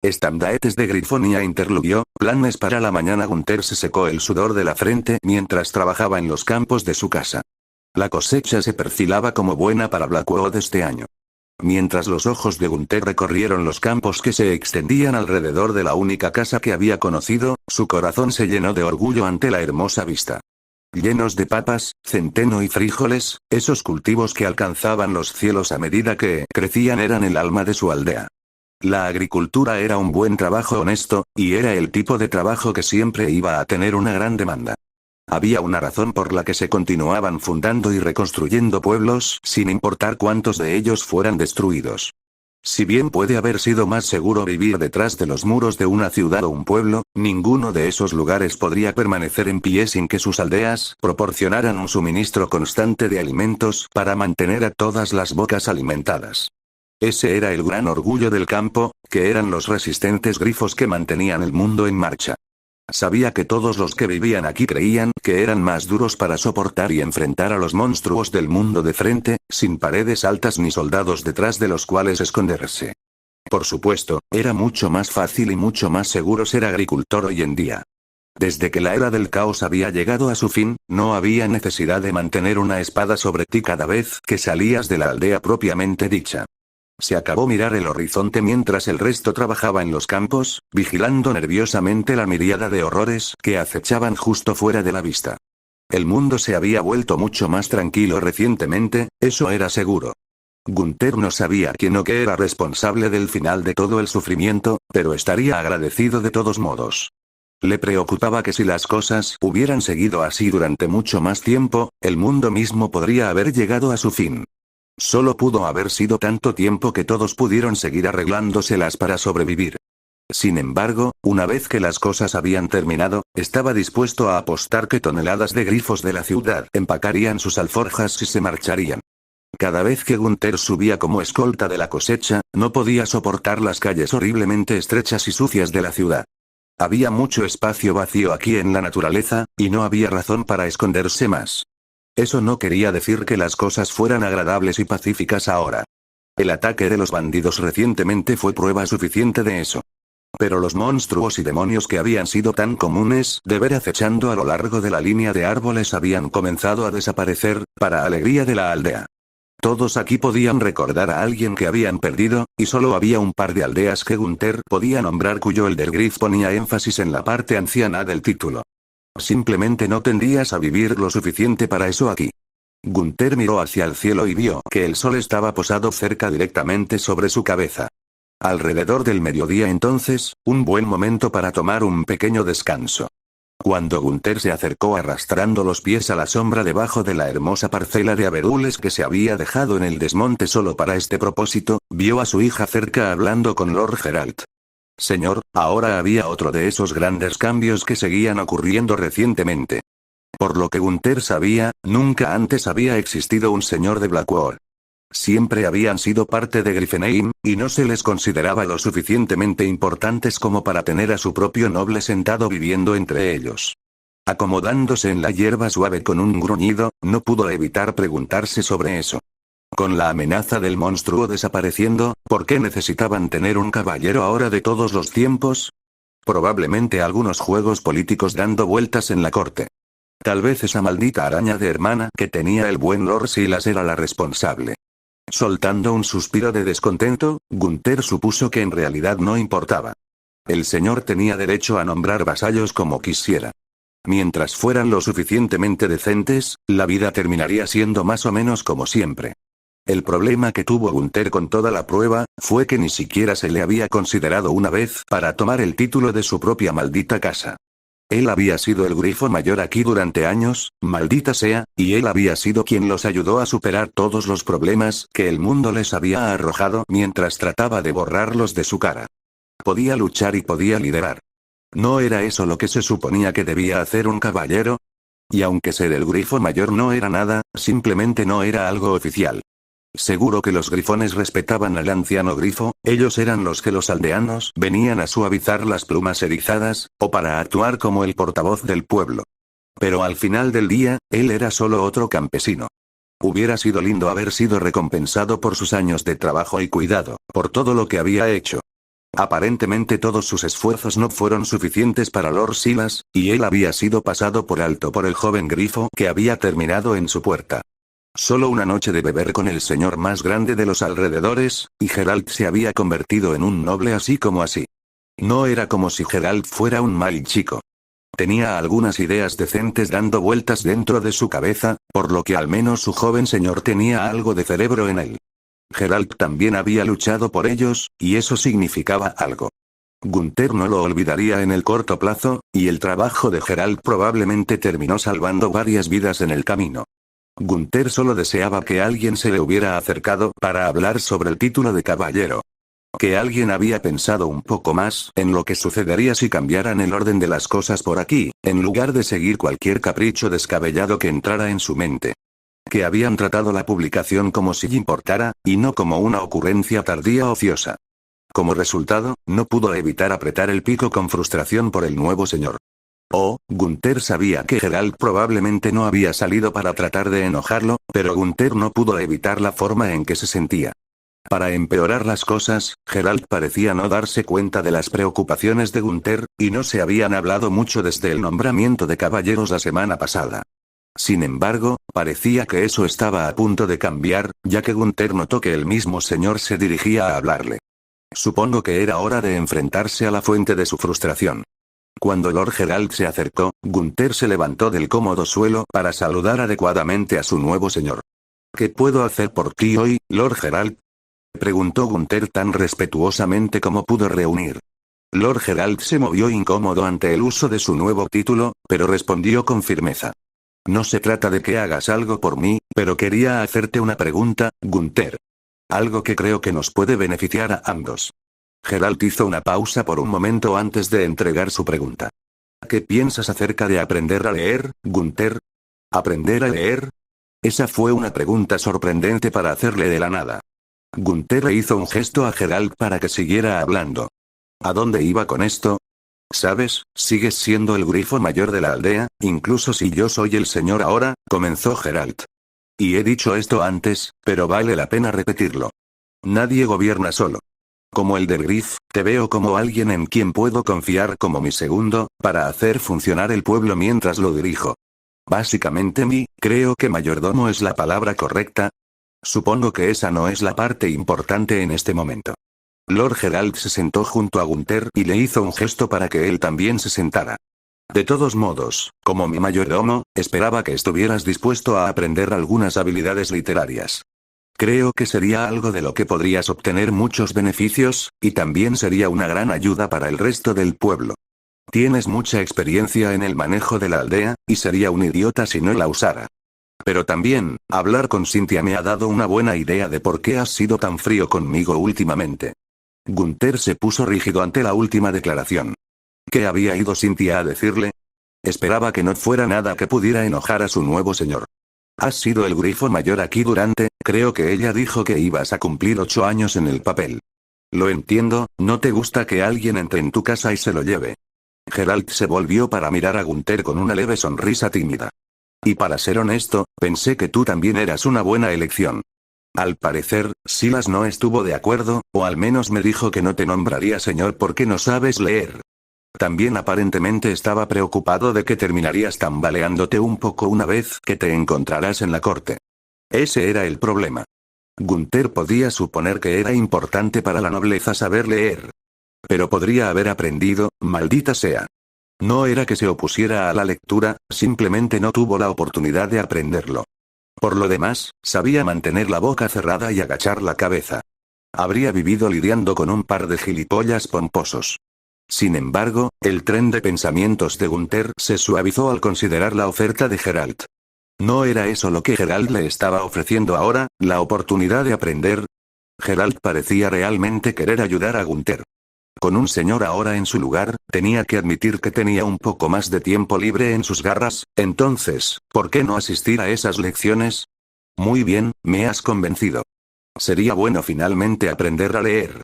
Estandaetes de Grifonia interludió, planes para la mañana. Gunther se secó el sudor de la frente mientras trabajaba en los campos de su casa. La cosecha se perfilaba como buena para Blackwood este año. Mientras los ojos de Gunther recorrieron los campos que se extendían alrededor de la única casa que había conocido, su corazón se llenó de orgullo ante la hermosa vista. Llenos de papas, centeno y frijoles, esos cultivos que alcanzaban los cielos a medida que crecían eran el alma de su aldea. La agricultura era un buen trabajo honesto, y era el tipo de trabajo que siempre iba a tener una gran demanda. Había una razón por la que se continuaban fundando y reconstruyendo pueblos, sin importar cuántos de ellos fueran destruidos. Si bien puede haber sido más seguro vivir detrás de los muros de una ciudad o un pueblo, ninguno de esos lugares podría permanecer en pie sin que sus aldeas proporcionaran un suministro constante de alimentos para mantener a todas las bocas alimentadas. Ese era el gran orgullo del campo, que eran los resistentes grifos que mantenían el mundo en marcha. Sabía que todos los que vivían aquí creían que eran más duros para soportar y enfrentar a los monstruos del mundo de frente, sin paredes altas ni soldados detrás de los cuales esconderse. Por supuesto, era mucho más fácil y mucho más seguro ser agricultor hoy en día. Desde que la era del caos había llegado a su fin, no había necesidad de mantener una espada sobre ti cada vez que salías de la aldea propiamente dicha. Se acabó mirar el horizonte mientras el resto trabajaba en los campos, vigilando nerviosamente la miríada de horrores que acechaban justo fuera de la vista. El mundo se había vuelto mucho más tranquilo recientemente, eso era seguro. Gunther no sabía quién o qué era responsable del final de todo el sufrimiento, pero estaría agradecido de todos modos. Le preocupaba que si las cosas hubieran seguido así durante mucho más tiempo, el mundo mismo podría haber llegado a su fin. Solo pudo haber sido tanto tiempo que todos pudieron seguir arreglándoselas para sobrevivir. Sin embargo, una vez que las cosas habían terminado, estaba dispuesto a apostar que toneladas de grifos de la ciudad empacarían sus alforjas y se marcharían. Cada vez que Gunther subía como escolta de la cosecha, no podía soportar las calles horriblemente estrechas y sucias de la ciudad. Había mucho espacio vacío aquí en la naturaleza, y no había razón para esconderse más. Eso no quería decir que las cosas fueran agradables y pacíficas ahora. El ataque de los bandidos recientemente fue prueba suficiente de eso. Pero los monstruos y demonios que habían sido tan comunes de ver acechando a lo largo de la línea de árboles habían comenzado a desaparecer, para alegría de la aldea. Todos aquí podían recordar a alguien que habían perdido, y solo había un par de aldeas que Gunther podía nombrar cuyo Eldergrif ponía énfasis en la parte anciana del título. Simplemente no tendrías a vivir lo suficiente para eso aquí. Gunther miró hacia el cielo y vio que el sol estaba posado cerca directamente sobre su cabeza. Alrededor del mediodía entonces, un buen momento para tomar un pequeño descanso. Cuando Gunther se acercó arrastrando los pies a la sombra debajo de la hermosa parcela de abedules que se había dejado en el desmonte solo para este propósito, vio a su hija cerca hablando con Lord Geralt. Señor, ahora había otro de esos grandes cambios que seguían ocurriendo recientemente. Por lo que Gunther sabía, nunca antes había existido un señor de Blackwood. Siempre habían sido parte de Grifenheim, y no se les consideraba lo suficientemente importantes como para tener a su propio noble sentado viviendo entre ellos. Acomodándose en la hierba suave con un gruñido, no pudo evitar preguntarse sobre eso. Con la amenaza del monstruo desapareciendo, ¿por qué necesitaban tener un caballero ahora de todos los tiempos? Probablemente algunos juegos políticos dando vueltas en la corte. Tal vez esa maldita araña de hermana que tenía el buen Lord Silas era la responsable. Soltando un suspiro de descontento, Gunther supuso que en realidad no importaba. El señor tenía derecho a nombrar vasallos como quisiera. Mientras fueran lo suficientemente decentes, la vida terminaría siendo más o menos como siempre. El problema que tuvo Gunther con toda la prueba, fue que ni siquiera se le había considerado una vez para tomar el título de su propia maldita casa. Él había sido el grifo mayor aquí durante años, maldita sea, y él había sido quien los ayudó a superar todos los problemas que el mundo les había arrojado mientras trataba de borrarlos de su cara. Podía luchar y podía liderar. ¿No era eso lo que se suponía que debía hacer un caballero? Y aunque ser el grifo mayor no era nada, simplemente no era algo oficial. Seguro que los grifones respetaban al anciano grifo, ellos eran los que los aldeanos venían a suavizar las plumas erizadas, o para actuar como el portavoz del pueblo. Pero al final del día, él era solo otro campesino. Hubiera sido lindo haber sido recompensado por sus años de trabajo y cuidado, por todo lo que había hecho. Aparentemente todos sus esfuerzos no fueron suficientes para Lord Silas, y él había sido pasado por alto por el joven grifo que había terminado en su puerta. Solo una noche de beber con el señor más grande de los alrededores, y Geralt se había convertido en un noble así como así. No era como si Geralt fuera un mal chico. Tenía algunas ideas decentes dando vueltas dentro de su cabeza, por lo que al menos su joven señor tenía algo de cerebro en él. Geralt también había luchado por ellos, y eso significaba algo. Gunther no lo olvidaría en el corto plazo, y el trabajo de Geralt probablemente terminó salvando varias vidas en el camino. Gunther solo deseaba que alguien se le hubiera acercado para hablar sobre el título de caballero. Que alguien había pensado un poco más en lo que sucedería si cambiaran el orden de las cosas por aquí, en lugar de seguir cualquier capricho descabellado que entrara en su mente. Que habían tratado la publicación como si importara, y no como una ocurrencia tardía ociosa. Como resultado, no pudo evitar apretar el pico con frustración por el nuevo señor. Gunther sabía que Geralt probablemente no había salido para tratar de enojarlo, pero Gunther no pudo evitar la forma en que se sentía. Para empeorar las cosas, Geralt parecía no darse cuenta de las preocupaciones de Gunther, y no se habían hablado mucho desde el nombramiento de caballeros la semana pasada. Sin embargo, parecía que eso estaba a punto de cambiar, ya que Gunther notó que el mismo señor se dirigía a hablarle. Supongo que era hora de enfrentarse a la fuente de su frustración. Cuando Lord Geralt se acercó, Gunther se levantó del cómodo suelo para saludar adecuadamente a su nuevo señor. ¿Qué puedo hacer por ti hoy, Lord Geralt?, preguntó Gunther tan respetuosamente como pudo reunir. Lord Geralt se movió incómodo ante el uso de su nuevo título, pero respondió con firmeza. No se trata de que hagas algo por mí, pero quería hacerte una pregunta, Gunther. Algo que creo que nos puede beneficiar a ambos. Geralt hizo una pausa por un momento antes de entregar su pregunta. ¿Qué piensas acerca de aprender a leer, Gunther? ¿Aprender a leer? Esa fue una pregunta sorprendente para hacerle de la nada. Gunther le hizo un gesto a Geralt para que siguiera hablando. ¿A dónde iba con esto? ¿Sabes, sigues siendo el grifo mayor de la aldea, incluso si yo soy el señor ahora? Comenzó Geralt. Y he dicho esto antes, pero vale la pena repetirlo. Nadie gobierna solo. Como el del Grif, te veo como alguien en quien puedo confiar como mi segundo, para hacer funcionar el pueblo mientras lo dirijo. Básicamente creo que mayordomo es la palabra correcta. Supongo que esa no es la parte importante en este momento. Lord Geralt se sentó junto a Gunther y le hizo un gesto para que él también se sentara. De todos modos, como mi mayordomo, esperaba que estuvieras dispuesto a aprender algunas habilidades literarias. Creo que sería algo de lo que podrías obtener muchos beneficios, y también sería una gran ayuda para el resto del pueblo. Tienes mucha experiencia en el manejo de la aldea, y sería un idiota si no la usara. Pero también, hablar con Cynthia me ha dado una buena idea de por qué has sido tan frío conmigo últimamente. Gunther se puso rígido ante la última declaración. ¿Qué había ido Cynthia a decirle? Esperaba que no fuera nada que pudiera enojar a su nuevo señor. Has sido el grifo mayor aquí creo que ella dijo que ibas a cumplir 8 años en el papel. Lo entiendo, no te gusta que alguien entre en tu casa y se lo lleve. Geralt se volvió para mirar a Gunther con una leve sonrisa tímida. Y para ser honesto, pensé que tú también eras una buena elección. Al parecer, Silas no estuvo de acuerdo, o al menos me dijo que no te nombraría señor porque no sabes leer. También aparentemente estaba preocupado de que terminarías tambaleándote un poco una vez que te encontrarás en la corte. Ese era el problema. Gunther podía suponer que era importante para la nobleza saber leer. Pero podría haber aprendido, maldita sea. No era que se opusiera a la lectura, simplemente no tuvo la oportunidad de aprenderlo. Por lo demás, sabía mantener la boca cerrada y agachar la cabeza. Habría vivido lidiando con un par de gilipollas pomposos. Sin embargo, el tren de pensamientos de Gunther se suavizó al considerar la oferta de Geralt. ¿No era eso lo que Geralt le estaba ofreciendo ahora, la oportunidad de aprender? Geralt parecía realmente querer ayudar a Gunther. Con un señor ahora en su lugar, tenía que admitir que tenía un poco más de tiempo libre en sus garras, entonces, ¿por qué no asistir a esas lecciones? Muy bien, me has convencido. Sería bueno finalmente aprender a leer.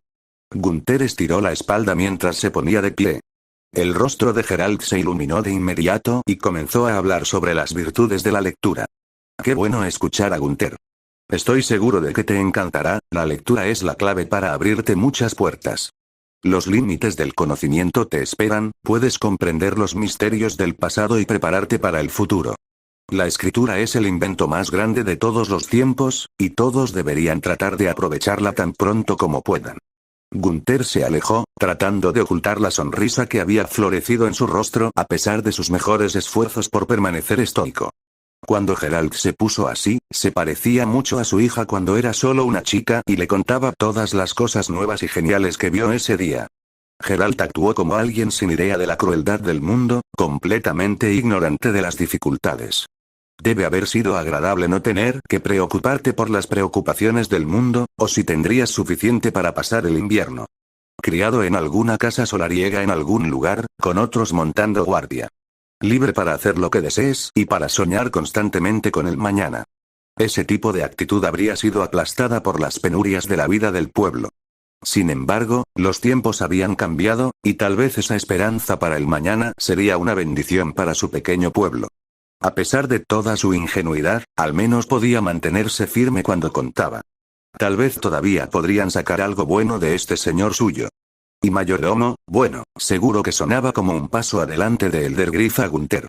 Gunther estiró la espalda mientras se ponía de pie. El rostro de Geralt se iluminó de inmediato y comenzó a hablar sobre las virtudes de la lectura. Qué bueno escuchar a Gunther. Estoy seguro de que te encantará, la lectura es la clave para abrirte muchas puertas. Los límites del conocimiento te esperan, puedes comprender los misterios del pasado y prepararte para el futuro. La escritura es el invento más grande de todos los tiempos, y todos deberían tratar de aprovecharla tan pronto como puedan. Gunther se alejó, tratando de ocultar la sonrisa que había florecido en su rostro a pesar de sus mejores esfuerzos por permanecer estoico. Cuando Geralt se puso así, se parecía mucho a su hija cuando era solo una chica y le contaba todas las cosas nuevas y geniales que vio ese día. Geralt actuó como alguien sin idea de la crueldad del mundo, completamente ignorante de las dificultades. Debe haber sido agradable no tener que preocuparte por las preocupaciones del mundo, o si tendrías suficiente para pasar el invierno. Criado en alguna casa solariega en algún lugar, con otros montando guardia. Libre para hacer lo que desees y para soñar constantemente con el mañana. Ese tipo de actitud habría sido aplastada por las penurias de la vida del pueblo. Sin embargo, los tiempos habían cambiado, y tal vez esa esperanza para el mañana sería una bendición para su pequeño pueblo. A pesar de toda su ingenuidad, al menos podía mantenerse firme cuando contaba. Tal vez todavía podrían sacar algo bueno de este señor suyo. Y mayordomo, bueno, seguro que sonaba como un paso adelante de Eldergriff a Gunther.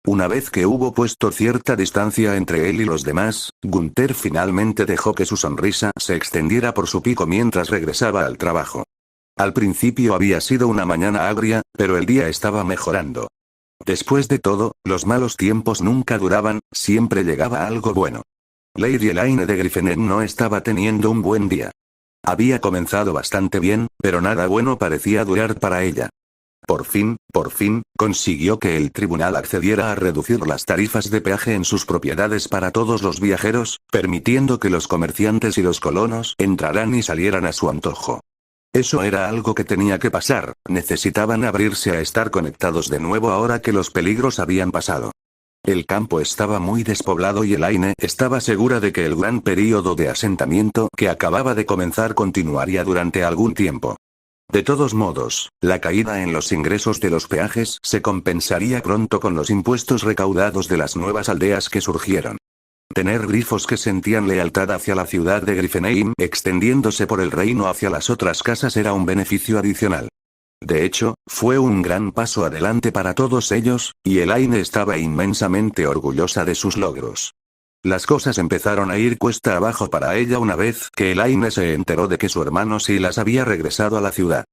Una vez que hubo puesto cierta distancia entre él y los demás, Gunther finalmente dejó que su sonrisa se extendiera por su pico mientras regresaba al trabajo. Al principio había sido una mañana agria, pero el día estaba mejorando. Después de todo, los malos tiempos nunca duraban, siempre llegaba algo bueno. Lady Elaine de Gryffindor no estaba teniendo un buen día. Había comenzado bastante bien, pero nada bueno parecía durar para ella. Por fin, consiguió que el tribunal accediera a reducir las tarifas de peaje en sus propiedades para todos los viajeros, permitiendo que los comerciantes y los colonos entraran y salieran a su antojo. Eso era algo que tenía que pasar, necesitaban abrirse a estar conectados de nuevo ahora que los peligros habían pasado. El campo estaba muy despoblado y Elaine estaba segura de que el gran período de asentamiento que acababa de comenzar continuaría durante algún tiempo. De todos modos, la caída en los ingresos de los peajes se compensaría pronto con los impuestos recaudados de las nuevas aldeas que surgieron. Tener grifos que sentían lealtad hacia la ciudad de Gryffindor extendiéndose por el reino hacia las otras casas era un beneficio adicional. De hecho, fue un gran paso adelante para todos ellos, y Elaine estaba inmensamente orgullosa de sus logros. Las cosas empezaron a ir cuesta abajo para ella una vez que Elaine se enteró de que su hermano Silas había regresado a la ciudad.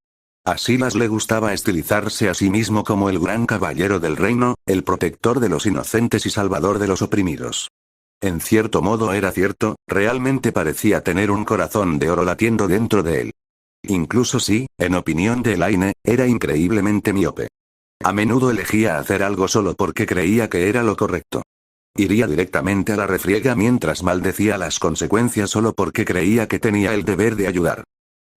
A Silas le gustaba estilizarse a sí mismo como el gran caballero del reino, el protector de los inocentes y salvador de los oprimidos. En cierto modo era cierto, realmente parecía tener un corazón de oro latiendo dentro de él. Incluso si, en opinión de Elaine, era increíblemente miope. A menudo elegía hacer algo solo porque creía que era lo correcto. Iría directamente a la refriega mientras maldecía las consecuencias solo porque creía que tenía el deber de ayudar.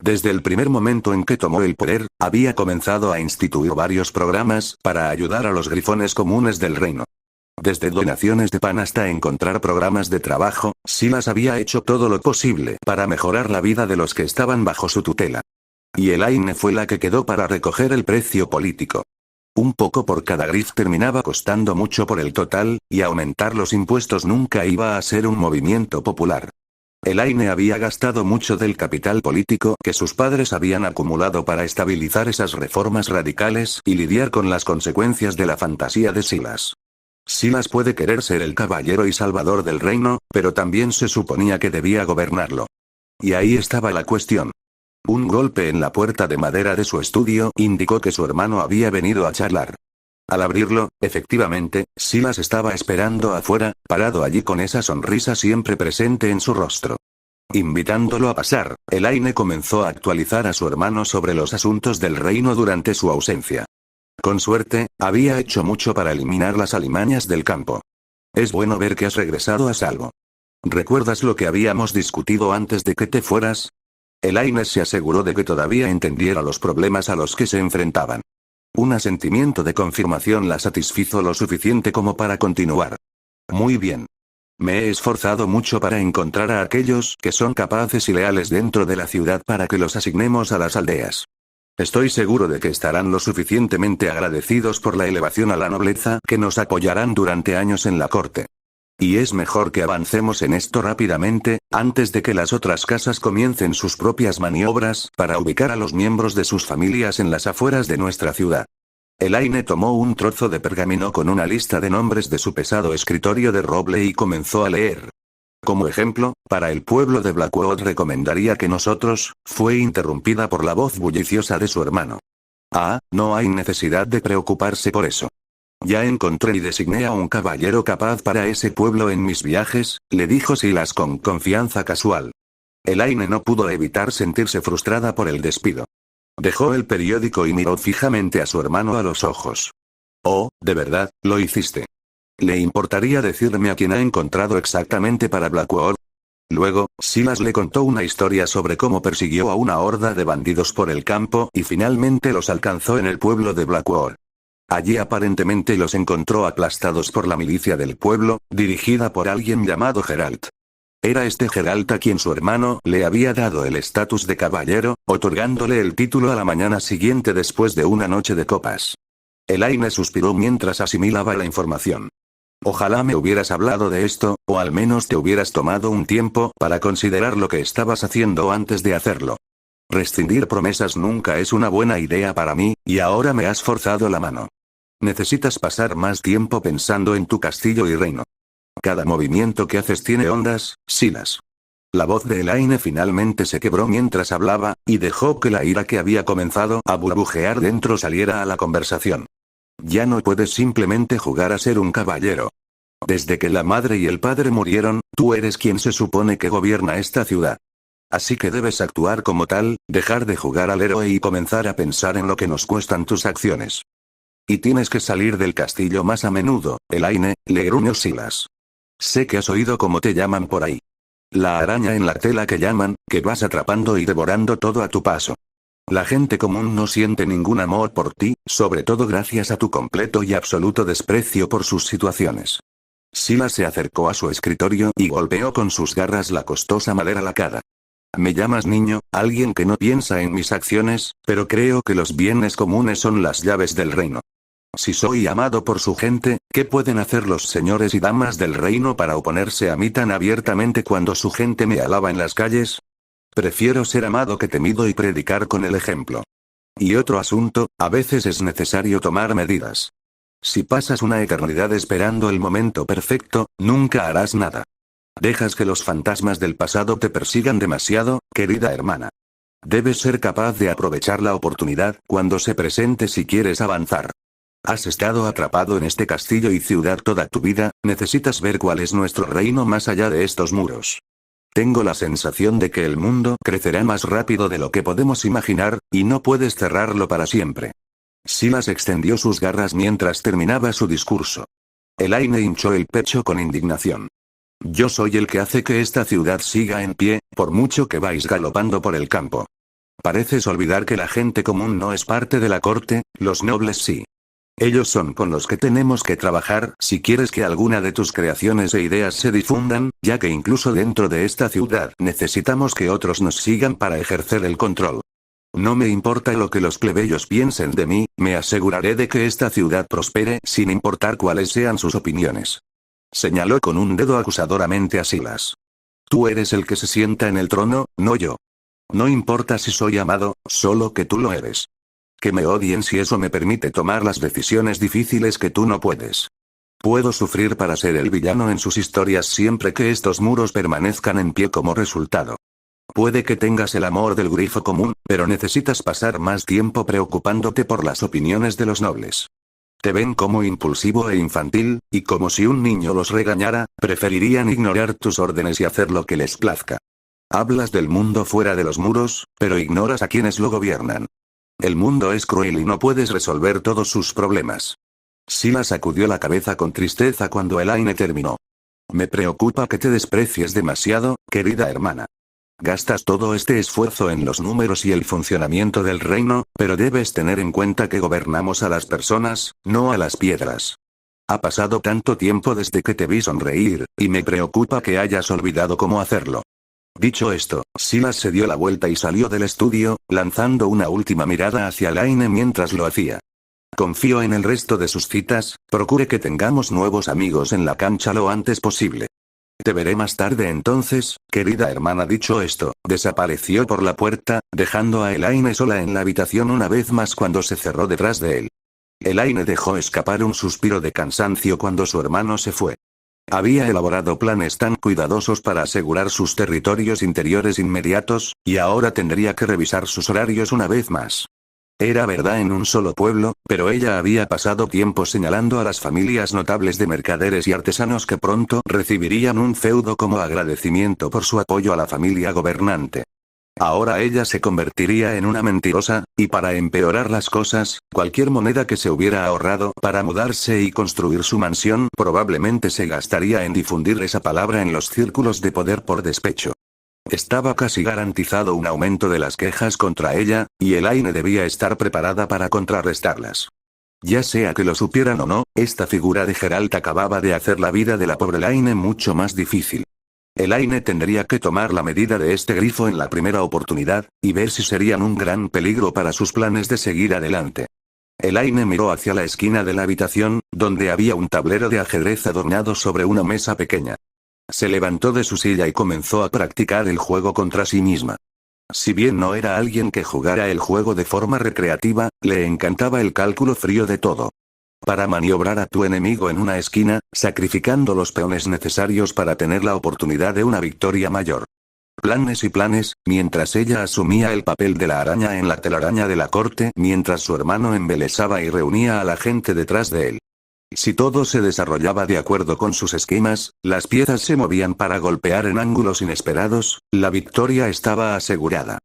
Desde el primer momento en que tomó el poder, había comenzado a instituir varios programas para ayudar a los grifones comunes del reino. Desde donaciones de pan hasta encontrar programas de trabajo, Silas había hecho todo lo posible para mejorar la vida de los que estaban bajo su tutela. Y Elaine fue la que quedó para recoger el precio político. Un poco por cada grif terminaba costando mucho por el total, y aumentar los impuestos nunca iba a ser un movimiento popular. Elaine había gastado mucho del capital político que sus padres habían acumulado para estabilizar esas reformas radicales y lidiar con las consecuencias de la fantasía de Silas. Silas puede querer ser el caballero y salvador del reino, pero también se suponía que debía gobernarlo. Y ahí estaba la cuestión. Un golpe en la puerta de madera de su estudio indicó que su hermano había venido a charlar. Al abrirlo, efectivamente, Silas estaba esperando afuera, parado allí con esa sonrisa siempre presente en su rostro. Invitándolo a pasar, Elaine comenzó a actualizar a su hermano sobre los asuntos del reino durante su ausencia. Con suerte, había hecho mucho para eliminar las alimañas del campo. Es bueno ver que has regresado a salvo. ¿Recuerdas lo que habíamos discutido antes de que te fueras? Elaine se aseguró de que todavía entendiera los problemas a los que se enfrentaban. Un asentimiento de confirmación la satisfizo lo suficiente como para continuar. Muy bien. Me he esforzado mucho para encontrar a aquellos que son capaces y leales dentro de la ciudad para que los asignemos a las aldeas. Estoy seguro de que estarán lo suficientemente agradecidos por la elevación a la nobleza que nos apoyarán durante años en la corte. Y es mejor que avancemos en esto rápidamente, antes de que las otras casas comiencen sus propias maniobras para ubicar a los miembros de sus familias en las afueras de nuestra ciudad. Elaine tomó un trozo de pergamino con una lista de nombres de su pesado escritorio de roble y comenzó a leer. Como ejemplo, para el pueblo de Blackwood recomendaría que nosotros, fue interrumpida por la voz bulliciosa de su hermano. Ah, no hay necesidad de preocuparse por eso. Ya encontré y designé a un caballero capaz para ese pueblo en mis viajes, le dijo Silas con confianza casual. Elaine no pudo evitar sentirse frustrada por el despido. Dejó el periódico y miró fijamente a su hermano a los ojos. Oh, ¿de verdad, lo hiciste? ¿Le importaría decirme a quién ha encontrado exactamente para Blackwood? Luego, Silas le contó una historia sobre cómo persiguió a una horda de bandidos por el campo y finalmente los alcanzó en el pueblo de Blackwood. Allí aparentemente los encontró aplastados por la milicia del pueblo, dirigida por alguien llamado Geralt. Era este Geralt a quien su hermano le había dado el estatus de caballero, otorgándole el título a la mañana siguiente después de una noche de copas. Elaine suspiró mientras asimilaba la información. Ojalá me hubieras hablado de esto, o al menos te hubieras tomado un tiempo para considerar lo que estabas haciendo antes de hacerlo. Rescindir promesas nunca es una buena idea para mí, y ahora me has forzado la mano. Necesitas pasar más tiempo pensando en tu castillo y reino. Cada movimiento que haces tiene ondas, Silas. La voz de Elaine finalmente se quebró mientras hablaba, y dejó que la ira que había comenzado a burbujear dentro saliera a la conversación. Ya no puedes simplemente jugar a ser un caballero. Desde que la madre y el padre murieron, tú eres quien se supone que gobierna esta ciudad. Así que debes actuar como tal, dejar de jugar al héroe y comenzar a pensar en lo que nos cuestan tus acciones. Y tienes que salir del castillo más a menudo, Elaine, le gruñó Silas. Sé que has oído cómo te llaman por ahí. La araña en la tela que llaman, que vas atrapando y devorando todo a tu paso. La gente común no siente ningún amor por ti, sobre todo gracias a tu completo y absoluto desprecio por sus situaciones. Silas se acercó a su escritorio y golpeó con sus garras la costosa madera lacada. Me llamas niño, alguien que no piensa en mis acciones, pero creo que los bienes comunes son las llaves del reino. Si soy amado por su gente, ¿qué pueden hacer los señores y damas del reino para oponerse a mí tan abiertamente cuando su gente me alaba en las calles? Prefiero ser amado que temido y predicar con el ejemplo. Y otro asunto, a veces es necesario tomar medidas. Si pasas una eternidad esperando el momento perfecto, nunca harás nada. Dejas que los fantasmas del pasado te persigan demasiado, querida hermana. Debes ser capaz de aprovechar la oportunidad cuando se presente si quieres avanzar. Has estado atrapado en este castillo y ciudad toda tu vida, necesitas ver cuál es nuestro reino más allá de estos muros. Tengo la sensación de que el mundo crecerá más rápido de lo que podemos imaginar, y no puedes cerrarlo para siempre. Silas extendió sus garras mientras terminaba su discurso. Elaine hinchó el pecho con indignación. Yo soy el que hace que esta ciudad siga en pie, por mucho que vais galopando por el campo. Pareces olvidar que la gente común no es parte de la corte, los nobles sí. Ellos son con los que tenemos que trabajar si quieres que alguna de tus creaciones e ideas se difundan, ya que incluso dentro de esta ciudad necesitamos que otros nos sigan para ejercer el control. No me importa lo que los plebeyos piensen de mí, me aseguraré de que esta ciudad prospere sin importar cuáles sean sus opiniones. Señaló con un dedo acusadoramente a Silas. Tú eres el que se sienta en el trono, no yo. No importa si soy amado, solo que tú lo eres. Que me odien si eso me permite tomar las decisiones difíciles que tú no puedes. Puedo sufrir para ser el villano en sus historias siempre que estos muros permanezcan en pie como resultado. Puede que tengas el amor del grifo común, pero necesitas pasar más tiempo preocupándote por las opiniones de los nobles. Te ven como impulsivo e infantil, y como si un niño los regañara, preferirían ignorar tus órdenes y hacer lo que les plazca. Hablas del mundo fuera de los muros, pero ignoras a quienes lo gobiernan. El mundo es cruel y no puedes resolver todos sus problemas. Silas sacudió la cabeza con tristeza cuando Elaine terminó. Me preocupa que te desprecies demasiado, querida hermana. Gastas todo este esfuerzo en los números y el funcionamiento del reino, pero debes tener en cuenta que gobernamos a las personas, no a las piedras. Ha pasado tanto tiempo desde que te vi sonreír, y me preocupa que hayas olvidado cómo hacerlo. Dicho esto, Silas se dio la vuelta y salió del estudio, lanzando una última mirada hacia Elaine mientras lo hacía. Confío en el resto de sus citas, procure que tengamos nuevos amigos en la cancha lo antes posible. Te veré más tarde entonces, querida hermana. Dicho esto, desapareció por la puerta, dejando a Elaine sola en la habitación una vez más cuando se cerró detrás de él. Elaine dejó escapar un suspiro de cansancio cuando su hermano se fue. Había elaborado planes tan cuidadosos para asegurar sus territorios interiores inmediatos, y ahora tendría que revisar sus horarios una vez más. Era verdad en un solo pueblo, pero ella había pasado tiempo señalando a las familias notables de mercaderes y artesanos que pronto recibirían un feudo como agradecimiento por su apoyo a la familia gobernante. Ahora ella se convertiría en una mentirosa, y para empeorar las cosas, cualquier moneda que se hubiera ahorrado para mudarse y construir su mansión probablemente se gastaría en difundir esa palabra en los círculos de poder por despecho. Estaba casi garantizado un aumento de las quejas contra ella, y Elaine debía estar preparada para contrarrestarlas. Ya sea que lo supieran o no, esta figura de Geralt acababa de hacer la vida de la pobre Elaine mucho más difícil. Elaine tendría que tomar la medida de este grifo en la primera oportunidad, y ver si serían un gran peligro para sus planes de seguir adelante. Elaine miró hacia la esquina de la habitación, donde había un tablero de ajedrez adornado sobre una mesa pequeña. Se levantó de su silla y comenzó a practicar el juego contra sí misma. Si bien no era alguien que jugara el juego de forma recreativa, le encantaba el cálculo frío de todo. Para maniobrar a tu enemigo en una esquina, sacrificando los peones necesarios para tener la oportunidad de una victoria mayor. Planes y planes, mientras ella asumía el papel de la araña en la telaraña de la corte, mientras su hermano embelesaba y reunía a la gente detrás de él. Si todo se desarrollaba de acuerdo con sus esquemas, las piezas se movían para golpear en ángulos inesperados, la victoria estaba asegurada.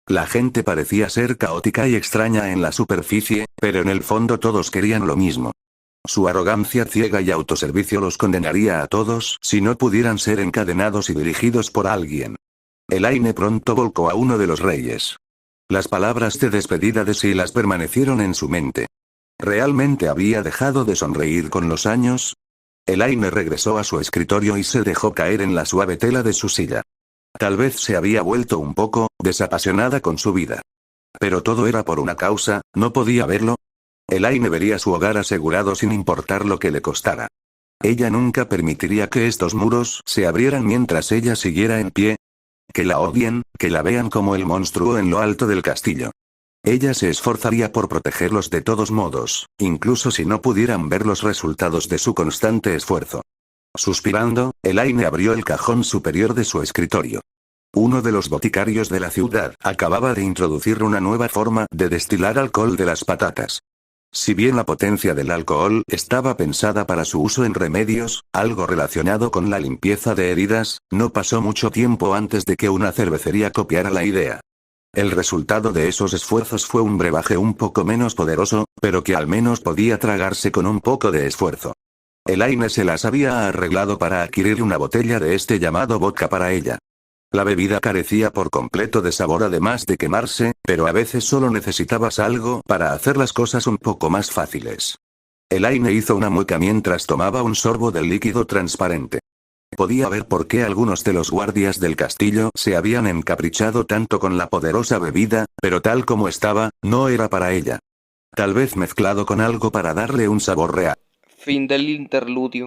La gente parecía ser caótica y extraña en la superficie, pero en el fondo todos querían lo mismo. Su arrogancia ciega y autoservicio los condenaría a todos si no pudieran ser encadenados y dirigidos por alguien. Elaine pronto volcó a uno de los reyes. Las palabras de despedida de Silas permanecieron en su mente. ¿Realmente había dejado de sonreír con los años? Elaine regresó a su escritorio y se dejó caer en la suave tela de su silla. Tal vez se había vuelto un poco desapasionada con su vida. Pero todo era por una causa, ¿no podía verlo? Elaine vería su hogar asegurado sin importar lo que le costara. Ella nunca permitiría que estos muros se abrieran mientras ella siguiera en pie. Que la odien, que la vean como el monstruo en lo alto del castillo. Ella se esforzaría por protegerlos de todos modos, incluso si no pudieran ver los resultados de su constante esfuerzo. Suspirando, Elaine abrió el cajón superior de su escritorio. Uno de los boticarios de la ciudad acababa de introducir una nueva forma de destilar alcohol de las patatas. Si bien la potencia del alcohol estaba pensada para su uso en remedios, algo relacionado con la limpieza de heridas, no pasó mucho tiempo antes de que una cervecería copiara la idea. El resultado de esos esfuerzos fue un brebaje un poco menos poderoso, pero que al menos podía tragarse con un poco de esfuerzo. Elaine se las había arreglado para adquirir una botella de este llamado vodka para ella. La bebida carecía por completo de sabor además de quemarse, pero a veces solo necesitabas algo para hacer las cosas un poco más fáciles. Elaine hizo una mueca mientras tomaba un sorbo del líquido transparente. Podía ver por qué algunos de los guardias del castillo se habían encaprichado tanto con la poderosa bebida, pero tal como estaba, no era para ella. Tal vez mezclado con algo para darle un sabor real. Fin del interludio.